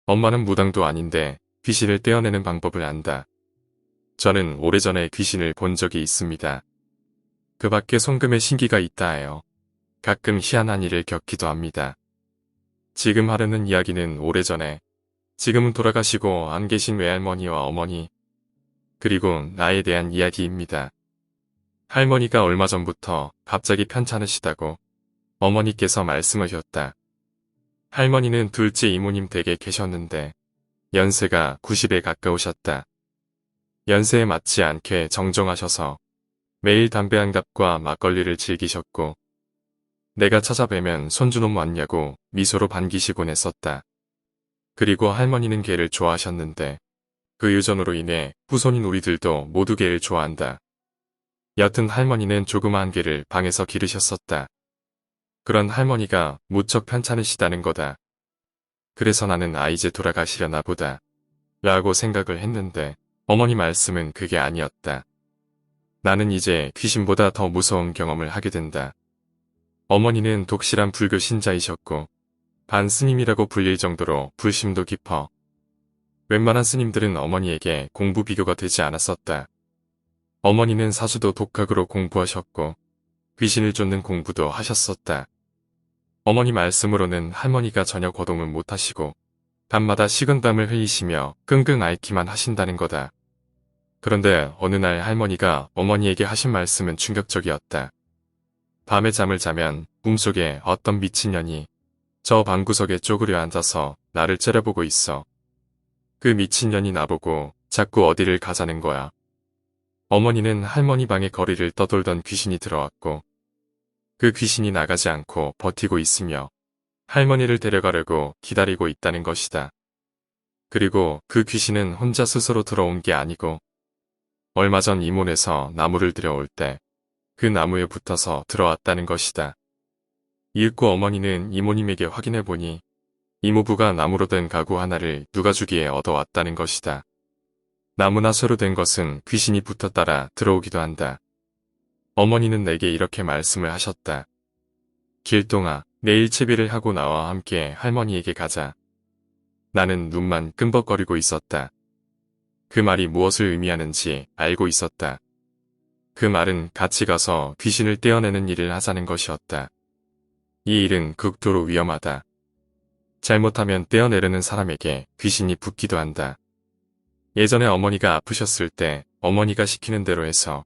엄마는 무당도 아닌데 귀신을 떼어내는 방법을 안다. 저는 오래전에 귀신을 본 적이 있습니다. 그 밖에 송금의 신기가 있다 하여 가끔 희한한 일을 겪기도 합니다. 지금 하려는 이야기는 오래전에, 지금은 돌아가시고 안 계신 외할머니와 어머니, 그리고 나에 대한 이야기입니다. 할머니가 얼마 전부터 갑자기 편찮으시다고 어머니께서 말씀하셨다. 할머니는 둘째 이모님 댁에 계셨는데 연세가 90에 가까우셨다. 연세에 맞지 않게 정정하셔서 매일 담배 한 갑과 막걸리를 즐기셨고 내가 찾아뵈면 손주놈 왔냐고 미소로 반기시곤 했었다. 그리고 할머니는 개를 좋아하셨는데 그 유전으로 인해 후손인 우리들도 모두 개를 좋아한다. 여튼 할머니는 조그마한 개를 방에서 기르셨었다. 그런 할머니가 무척 편찮으시다는 거다. 그래서 나는 이제 돌아가시려나 보다 라고 생각을 했는데 어머니 말씀은 그게 아니었다. 나는 이제 귀신보다 더 무서운 경험을 하게 된다. 어머니는 독실한 불교 신자이셨고 반스님이라고 불릴 정도로 불심도 깊어 웬만한 스님들은 어머니에게 공부 비교가 되지 않았었다. 어머니는 사수도 독학으로 공부하셨고 귀신을 쫓는 공부도 하셨었다. 어머니 말씀으로는 할머니가 전혀 거동은 못하시고 밤마다 식은땀을 흘리시며 끙끙 앓기만 하신다는 거다. 그런데 어느 날 할머니가 어머니에게 하신 말씀은 충격적이었다. 밤에 잠을 자면 꿈속에 어떤 미친년이 저 방구석에 쪼그려 앉아서 나를 째려보고 있어. 그 미친년이 나보고 자꾸 어디를 가자는 거야. 어머니는 할머니 방의 거리를 떠돌던 귀신이 들어왔고 그 귀신이 나가지 않고 버티고 있으며 할머니를 데려가려고 기다리고 있다는 것이다. 그리고 그 귀신은 혼자 스스로 들어온 게 아니고 얼마 전 이문에서 나무를 들여올 때 그 나무에 붙어서 들어왔다는 것이다. 읽고 어머니는 이모님에게 확인해보니 이모부가 나무로 된 가구 하나를 누가 주기에 얻어왔다는 것이다. 나무나 쇠로 된 것은 귀신이 붙어 따라 들어오기도 한다. 어머니는 내게 이렇게 말씀을 하셨다. 길동아, 내일 채비를 하고 나와 함께 할머니에게 가자. 나는 눈만 끔벅거리고 있었다. 그 말이 무엇을 의미하는지 알고 있었다. 그 말은 같이 가서 귀신을 떼어내는 일을 하자는 것이었다. 이 일은 극도로 위험하다. 잘못하면 떼어내려는 사람에게 귀신이 붙기도 한다. 예전에 어머니가 아프셨을 때 어머니가 시키는 대로 해서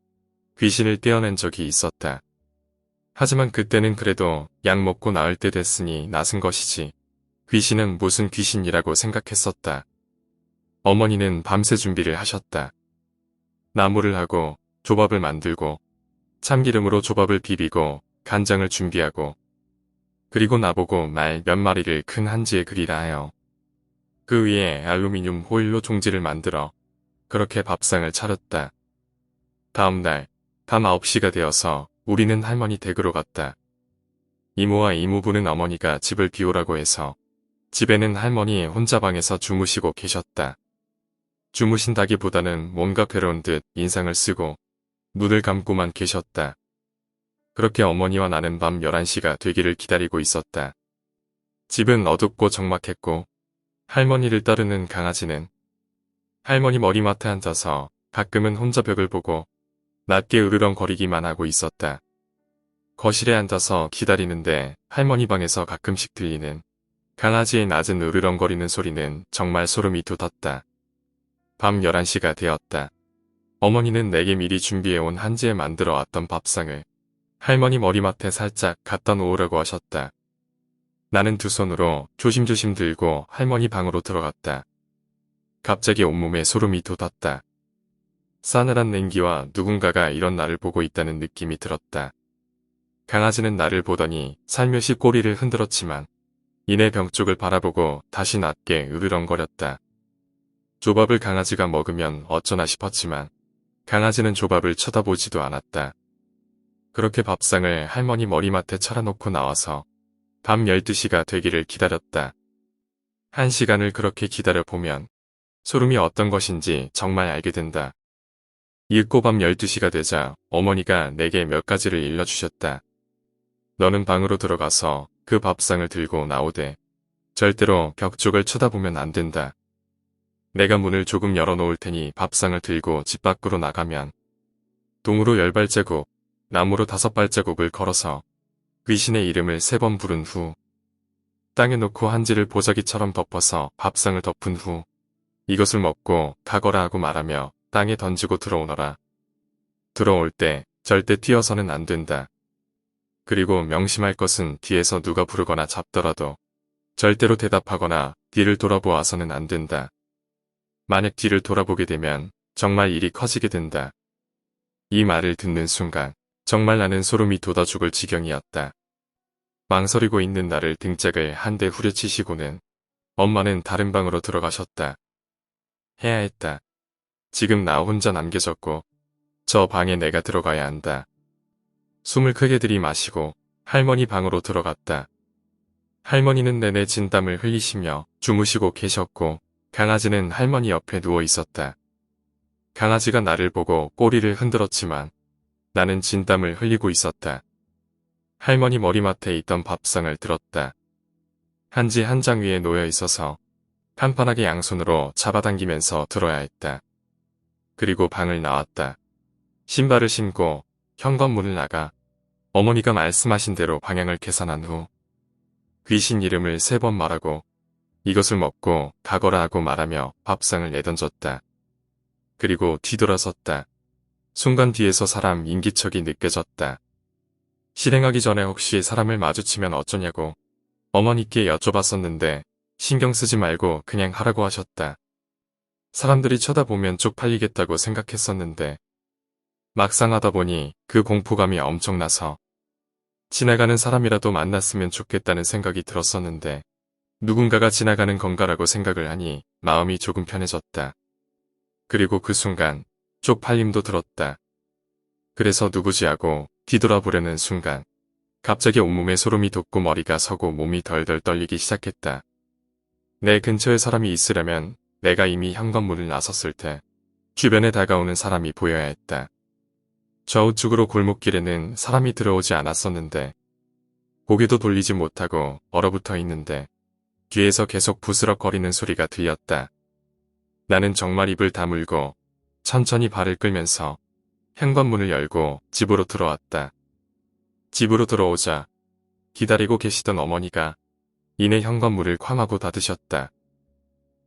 귀신을 떼어낸 적이 있었다. 하지만 그때는 그래도 약 먹고 나을 때 됐으니 낫은 것이지 귀신은 무슨 귀신이라고 생각했었다. 어머니는 밤새 준비를 하셨다. 나무를 하고 조밥을 만들고 참기름으로 조밥을 비비고 간장을 준비하고 그리고 나보고 말 몇 마리를 큰 한지에 그리라 하여 그 위에 알루미늄 호일로 종지를 만들어 그렇게 밥상을 차렸다. 다음 날 밤 9시가 되어서 우리는 할머니 댁으로 갔다. 이모와 이모부는 어머니가 집을 비우라고 해서 집에는 할머니 혼자 방에서 주무시고 계셨다. 주무신다기보다는 뭔가 괴로운 듯 인상을 쓰고 눈을 감고만 계셨다. 그렇게 어머니와 나는 밤 11시가 되기를 기다리고 있었다. 집은 어둡고 적막했고 할머니를 따르는 강아지는 할머니 머리맡에 앉아서 가끔은 혼자 벽을 보고 낮게 으르렁거리기만 하고 있었다. 거실에 앉아서 기다리는데 할머니 방에서 가끔씩 들리는 강아지의 낮은 으르렁거리는 소리는 정말 소름이 돋았다. 밤 11시가 되었다. 어머니는 내게 미리 준비해온 한지에 만들어 왔던 밥상을 할머니 머리맡에 살짝 갖다 놓으라고 하셨다. 나는 두 손으로 조심조심 들고 할머니 방으로 들어갔다. 갑자기 온몸에 소름이 돋았다. 싸늘한 냉기와 누군가가 이런 나를 보고 있다는 느낌이 들었다. 강아지는 나를 보더니 살며시 꼬리를 흔들었지만 이내 벽 쪽을 바라보고 다시 낮게 으르렁거렸다. 조밥을 강아지가 먹으면 어쩌나 싶었지만 강아지는 조밥을 쳐다보지도 않았다. 그렇게 밥상을 할머니 머리맡에 차려놓고 나와서 밤 12시가 되기를 기다렸다. 1시간을 그렇게 기다려보면 소름이 어떤 것인지 정말 알게 된다. 읽고 밤 12시가 되자 어머니가 내게 몇 가지를 일러주셨다. 너는 방으로 들어가서 그 밥상을 들고 나오되 절대로 벽 쪽을 쳐다보면 안 된다. 내가 문을 조금 열어놓을 테니 밥상을 들고 집 밖으로 나가면 동으로 10발자국, 나무로 5발자국을 걸어서 귀신의 이름을 3번 부른 후 땅에 놓고 한지를 보자기처럼 덮어서 밥상을 덮은 후 이것을 먹고 가거라 하고 말하며 땅에 던지고 들어오너라. 들어올 때 절대 뛰어서는 안 된다. 그리고 명심할 것은 뒤에서 누가 부르거나 잡더라도 절대로 대답하거나 뒤를 돌아보아서는 안 된다. 만약 뒤를 돌아보게 되면 정말 일이 커지게 된다. 이 말을 듣는 순간 정말 나는 소름이 돋아 죽을 지경이었다. 망설이고 있는 나를 등짝을 한 대 후려치시고는 엄마는 다른 방으로 들어가셨다. 해야 했다. 지금 나 혼자 남겨졌고 저 방에 내가 들어가야 한다. 숨을 크게 들이마시고 할머니 방으로 들어갔다. 할머니는 내내 진땀을 흘리시며 주무시고 계셨고 강아지는 할머니 옆에 누워 있었다. 강아지가 나를 보고 꼬리를 흔들었지만 나는 진땀을 흘리고 있었다. 할머니 머리맡에 있던 밥상을 들었다. 한지 한 장 위에 놓여 있어서 판판하게 양손으로 잡아당기면서 들어야 했다. 그리고 방을 나왔다. 신발을 신고 현관문을 나가 어머니가 말씀하신 대로 방향을 계산한 후 귀신 이름을 3번 말하고 이것을 먹고 가거라 하고 말하며 밥상을 내던졌다. 그리고 뒤돌아섰다. 순간 뒤에서 사람 인기척이 느껴졌다. 실행하기 전에 혹시 사람을 마주치면 어쩌냐고 어머니께 여쭤봤었는데 신경 쓰지 말고 그냥 하라고 하셨다. 사람들이 쳐다보면 쪽팔리겠다고 생각했었는데 막상 하다 보니 그 공포감이 엄청나서 지나가는 사람이라도 만났으면 좋겠다는 생각이 들었었는데 누군가가 지나가는 건가라고 생각을 하니 마음이 조금 편해졌다. 그리고 그 순간 쪽팔림도 들었다. 그래서 누구지 하고 뒤돌아보려는 순간 갑자기 온몸에 소름이 돋고 머리가 서고 몸이 덜덜 떨리기 시작했다. 내 근처에 사람이 있으려면 내가 이미 현관문을 나섰을 때 주변에 다가오는 사람이 보여야 했다. 좌우측으로 골목길에는 사람이 들어오지 않았었는데 고개도 돌리지 못하고 얼어붙어 있는데 뒤에서 계속 부스럭거리는 소리가 들렸다. 나는 정말 입을 다물고 천천히 발을 끌면서 현관문을 열고 집으로 들어왔다. 집으로 들어오자 기다리고 계시던 어머니가 이내 현관문을 쾅 하고 닫으셨다.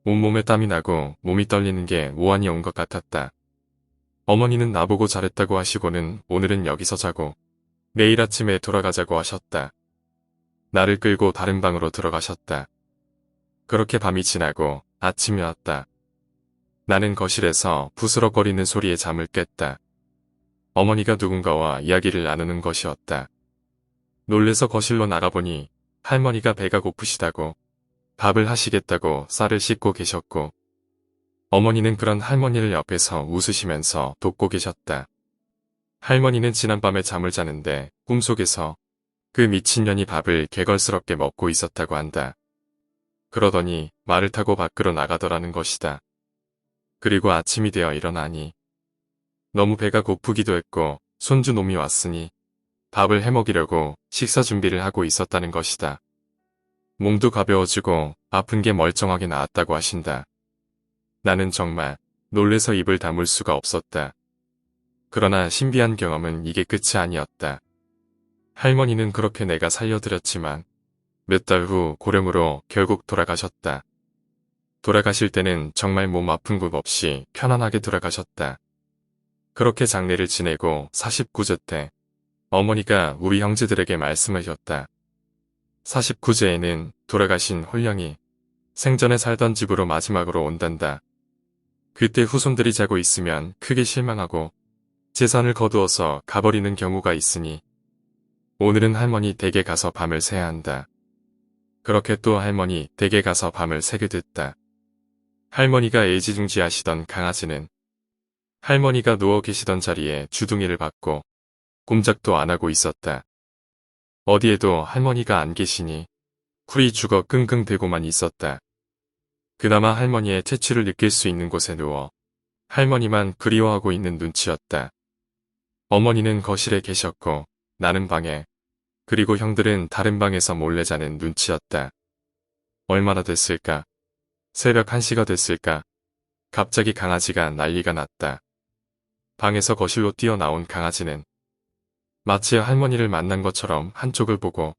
온몸에 땀이 나고 몸이 떨리는 게 오한이 온 것 같았다. 어머니는 나보고 잘했다고 하시고는 오늘은 여기서 자고 내일 아침에 돌아가자고 하셨다. 나를 끌고 다른 방으로 들어가셨다. 그렇게 밤이 지나고 아침이 왔다. 나는 거실에서 부스럭거리는 소리에 잠을 깼다. 어머니가 누군가와 이야기를 나누는 것이었다. 놀래서 거실로 나가보니 할머니가 배가 고프시다고 밥을 하시겠다고 쌀을 씻고 계셨고 어머니는 그런 할머니를 옆에서 웃으시면서 돕고 계셨다. 할머니는 지난밤에 잠을 자는데 꿈속에서 그 미친년이 밥을 개걸스럽게 먹고 있었다고 한다. 그러더니 말을 타고 밖으로 나가더라는 것이다. 그리고 아침이 되어 일어나니 너무 배가 고프기도 했고 손주 놈이 왔으니 밥을 해먹이려고 식사 준비를 하고 있었다는 것이다. 몸도 가벼워지고 아픈 게 멀쩡하게 나았다고 하신다. 나는 정말 놀래서 입을 다물 수가 없었다. 그러나 신비한 경험은 이게 끝이 아니었다. 할머니는 그렇게 내가 살려드렸지만 몇 달 후 고령으로 결국 돌아가셨다. 돌아가실 때는 정말 몸 아픈 곳 없이 편안하게 돌아가셨다. 그렇게 장례를 지내고 49제 때 어머니가 우리 형제들에게 말씀하셨다. 49제에는 돌아가신 홀령이 생전에 살던 집으로 마지막으로 온단다. 그때 후손들이 자고 있으면 크게 실망하고 재산을 거두어서 가버리는 경우가 있으니 오늘은 할머니 댁에 가서 밤을 새야 한다. 그렇게 또 할머니 댁에 가서 밤을 새게 됐다. 할머니가 애지중지하시던 강아지는 할머니가 누워 계시던 자리에 주둥이를 받고 꼼짝도 안 하고 있었다. 어디에도 할머니가 안 계시니 쿨이 죽어 끙끙대고만 있었다. 그나마 할머니의 퇴치를 느낄 수 있는 곳에 누워 할머니만 그리워하고 있는 눈치였다. 어머니는 거실에 계셨고 나는 방에, 그리고 형들은 다른 방에서 몰래 자는 눈치였다. 얼마나 됐을까? 새벽 1시가 됐을까? 갑자기 강아지가 난리가 났다. 방에서 거실로 뛰어나온 강아지는 마치 할머니를 만난 것처럼 한쪽을 보고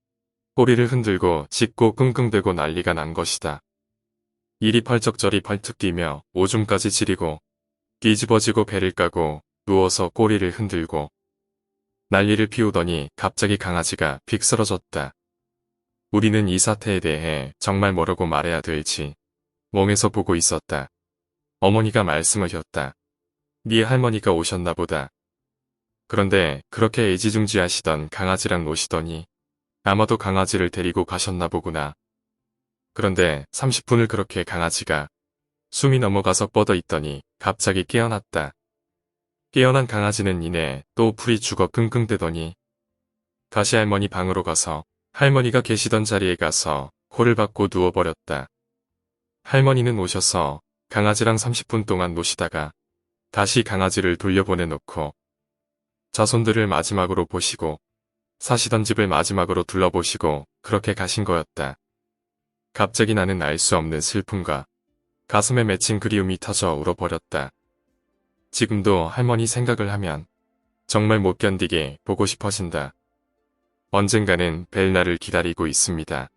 꼬리를 흔들고 짖고 끙끙대고 난리가 난 것이다. 이리 펄쩍 저리 펄쩍 뛰며 오줌까지 지리고 뒤집어지고 배를 까고 누워서 꼬리를 흔들고 난리를 피우더니 갑자기 강아지가 픽 쓰러졌다. 우리는 이 사태에 대해 정말 뭐라고 말해야 될지 멍해서 보고 있었다. 어머니가 말씀하셨다. 네 할머니가 오셨나 보다. 그런데 그렇게 애지중지하시던 강아지랑 노시더니 아마도 강아지를 데리고 가셨나 보구나. 그런데 30분을 그렇게 강아지가 숨이 넘어가서 뻗어 있더니 갑자기 깨어났다. 깨어난 강아지는 이내 또 풀이 죽어 끙끙대더니 다시 할머니 방으로 가서 할머니가 계시던 자리에 가서 코를 박고 누워버렸다. 할머니는 오셔서 강아지랑 30분 동안 노시다가 다시 강아지를 돌려보내놓고 자손들을 마지막으로 보시고 사시던 집을 마지막으로 둘러보시고 그렇게 가신 거였다. 갑자기 나는 알 수 없는 슬픔과 가슴에 맺힌 그리움이 터져 울어버렸다. 지금도 할머니 생각을 하면 정말 못 견디게 보고 싶어진다. 언젠가는 뵐 날을 기다리고 있습니다.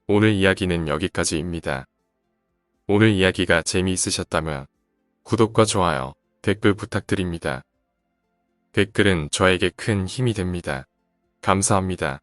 오늘 이야기는 여기까지입니다. 오늘 이야기가 재미있으셨다면 구독과 좋아요, 댓글 부탁드립니다. 댓글은 저에게 큰 힘이 됩니다. 감사합니다.